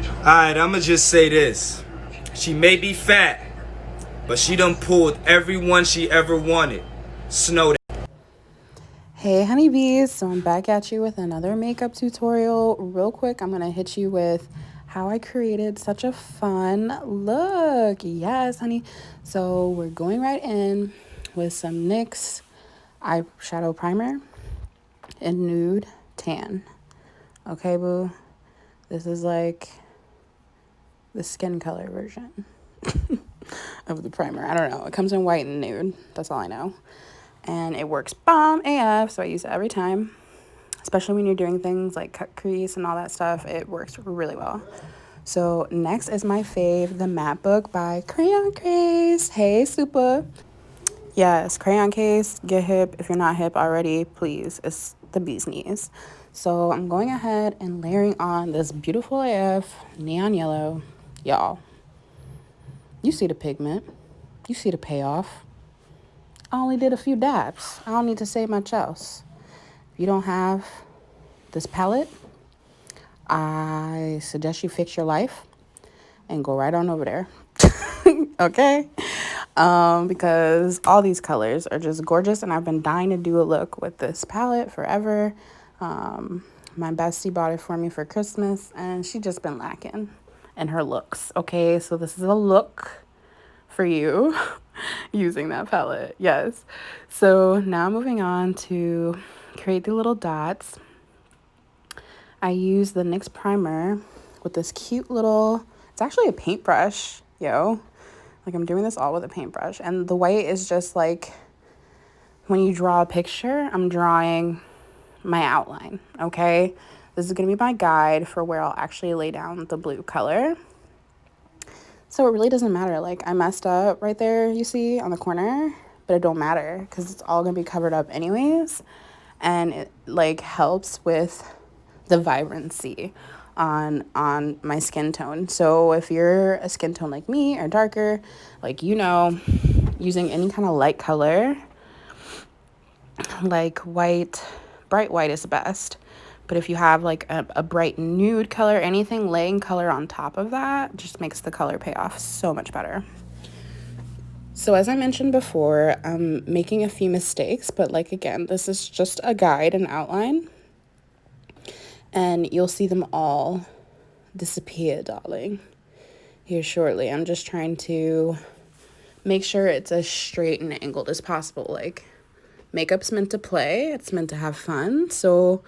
Alright, I'ma just say this. She may be fat, but she done pulled everyone she ever wanted. Snow that. Hey honeybees, so I'm back at you with another makeup tutorial. Real quick, I'm gonna hit you with how I created such a fun look. Yes, honey. So we're going right in with some NYX eyeshadow primer in nude tan. Okay, boo. This is like the skin color version of the primer. I don't know. It comes in white and nude. That's all I know. And it works bomb AF, so I use it every time. Especially when you're doing things like cut crease and all that stuff. It works really well. So next is my fave, the Matte Book by Crayon Case. Hey, super. Yes, Crayon Case, get hip. If you're not hip already, please. It's the bee's knees. So I'm going ahead and layering on this beautiful AF neon yellow. Y'all, you see the pigment. You see the payoff. I only did a few dabs. I don't need to say much else. If you don't have this palette, I suggest you fix your life and go right on over there. Okay? Because all these colors are just gorgeous, and I've been dying to do a look with this palette forever. My bestie bought it for me for Christmas, and she just been lacking in her looks. Okay, so this is a look for you using that palette. Yes. So now moving on to create the little dots. I use the NYX primer with this cute little, it's actually a paintbrush, yo. Like I'm doing this all with a paintbrush. And the white is just like when you draw a picture, I'm drawing my outline, okay? This is gonna be my guide for where I'll actually lay down the blue color. So it really doesn't matter. Like I messed up right there, you see, on the corner, but it don't matter because it's all gonna be covered up anyways. And it like helps with the vibrancy on my skin tone. So if you're a skin tone like me or darker, like, you know, using any kind of light color, like white, bright white is best. But if you have like a bright nude color, anything laying color on top of that just makes the color pay off so much better. So as I mentioned before, I'm making a few mistakes, but like, again, this is just a guide and outline. And you'll see them all disappear, darling, here shortly. I'm just trying to make sure it's as straight and angled as possible. Like, makeup's meant to play. It's meant to have fun. So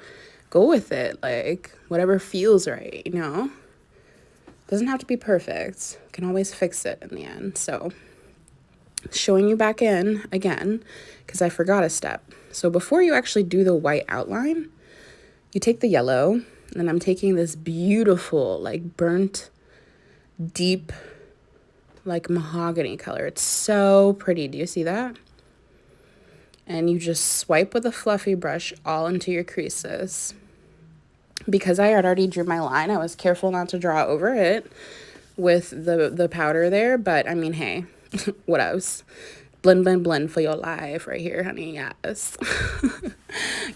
go with it. Like, whatever feels right, you know? Doesn't have to be perfect. You can always fix it in the end. So showing you back in again, because I forgot a step. So before you actually do the white outline, you take the yellow, and I'm taking this beautiful, like, burnt, deep, like, mahogany color. It's so pretty. Do you see that? And you just swipe with a fluffy brush all into your creases. Because I had already drew my line, I was careful not to draw over it with the powder there. But, I mean, hey, what else? Blend, blend, blend for your life right here, honey. Yes.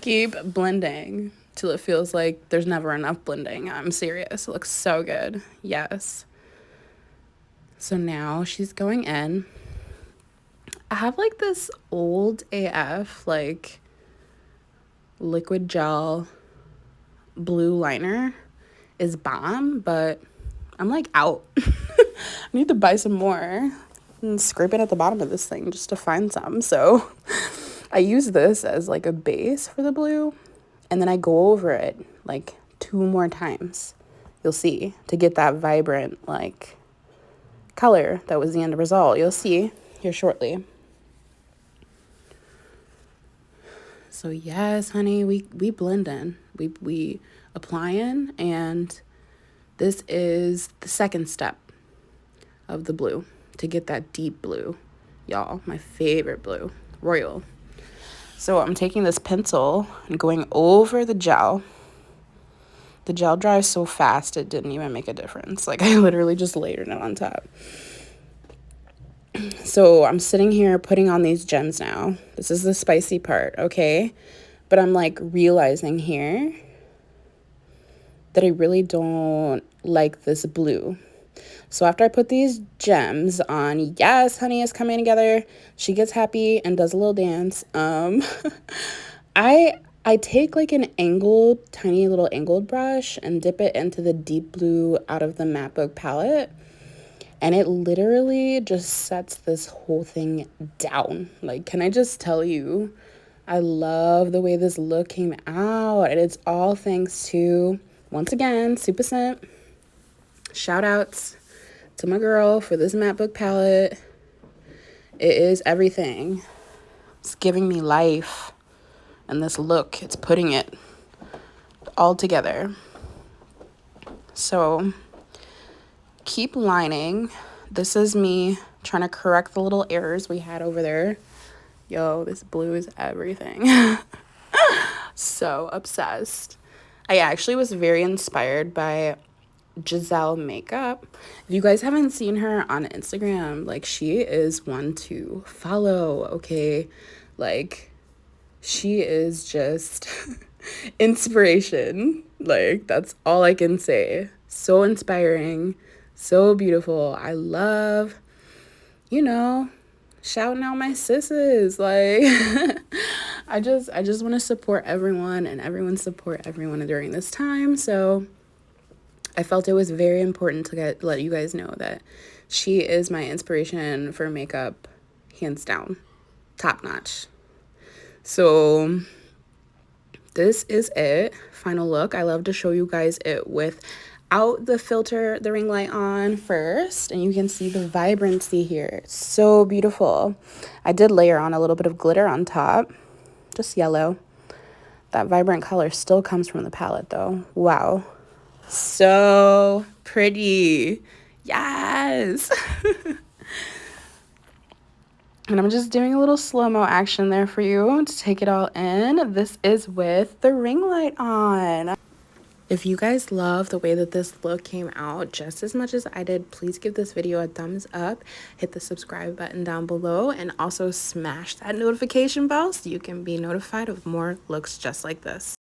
Keep blending till it feels like there's never enough blending. I'm serious. It looks so good. Yes. So now she's going in. I have like this old AF, like, liquid gel blue liner is bomb, but I'm like out. I need to buy some more and scrape it at the bottom of this thing just to find some. So I use this as like a base for the blue. And then I go over it like 2 more times, you'll see, to get that vibrant, like, color that was the end result. You'll see here shortly. So yes, honey, we blend in. We applying, and this is the second step of the blue to get that deep blue. Y'all, my favorite blue, royal. So I'm taking this pencil and going over the gel. The gel dries so fast it didn't even make a difference. Like, I literally just layered it on top. So I'm sitting here putting on these gems now. This is the spicy part, okay? But I'm like realizing here that I really don't like this blue. So after I put these gems on, yes, honey is coming together. She gets happy and does a little dance. I take like an angled, tiny little angled brush and dip it into the deep blue out of the matte book palette. And it literally just sets this whole thing down. Like, can I just tell you, I love the way this look came out. And it's all thanks to, once again, Super Scent. Shout outs to my girl for this matte book palette. It is everything. It's giving me life. And this look, it's putting it all together. So keep lining. This is me trying to correct the little errors we had over there. Yo, this blue is everything. So obsessed. I actually was very inspired by Giselle makeup. If you guys haven't seen her on Instagram, like, she is one to follow, okay? Like, she is just inspiration. Like, that's all I can say. So inspiring, so beautiful. I love, you know, shouting out my sisters. Like, I just want to support everyone and everyone support everyone during this time. So I felt it was very important to let you guys know that she is my inspiration for makeup, hands down, top notch. So this is it, final look. I love to show you guys it without the filter, the ring light on first, and you can see the vibrancy here. It's so beautiful. I did layer on a little bit of glitter on top, just yellow. That vibrant color still comes from the palette though. Wow, so pretty. Yes. And I'm just doing a little slow-mo action there for you to take it all in. This is with the ring light on. If you guys love the way that this look came out just as much as I did, please give this video a thumbs up, hit the subscribe button down below, and also smash that notification bell so you can be notified of more looks just like this.